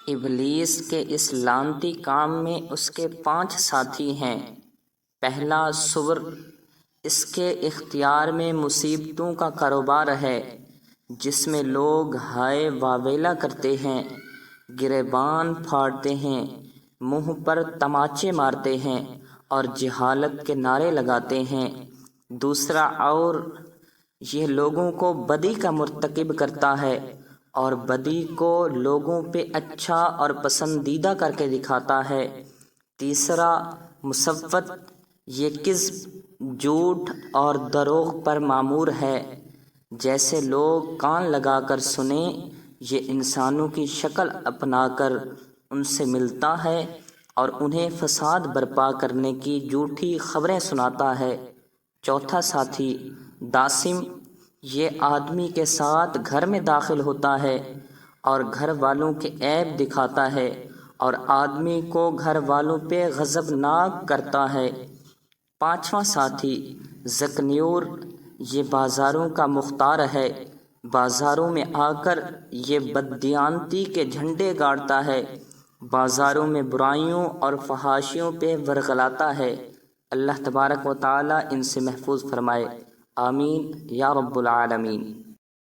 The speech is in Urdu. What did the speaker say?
ابلیس کے اس لعنتی کام میں اس کے 5 ساتھی ہیں۔ پہلا سور، اس کے اختیار میں مصیبتوں کا کاروبار ہے، جس میں لوگ ہائے واویلا کرتے ہیں، گریبان پھاڑتے ہیں، منہ پر تماچے مارتے ہیں اور جہالت کے نعرے لگاتے ہیں۔ دوسرا اور، یہ لوگوں کو بدی کا مرتکب کرتا ہے اور بدی کو لوگوں پہ اچھا اور پسندیدہ کر کے دکھاتا ہے۔ تیسرا مصوت، یہ کذب، جھوٹ اور دروغ پر مامور ہے۔ جیسے لوگ کان لگا کر سنیں، یہ انسانوں کی شکل اپنا کر ان سے ملتا ہے اور انہیں فساد برپا کرنے کی جھوٹی خبریں سناتا ہے۔ چوتھا ساتھی داسم، یہ آدمی کے ساتھ گھر میں داخل ہوتا ہے اور گھر والوں کے عیب دکھاتا ہے اور آدمی کو گھر والوں پہ غضبناک کرتا ہے۔ پانچواں ساتھی ذکنیور، یہ بازاروں کا مختار ہے۔ بازاروں میں آ کر یہ بددیانتی کے جھنڈے گاڑتا ہے، بازاروں میں برائیوں اور فحاشیوں پہ ورغلاتا ہے۔ اللہ تبارک و تعالی ان سے محفوظ فرمائے، آمین یا رب العالمین۔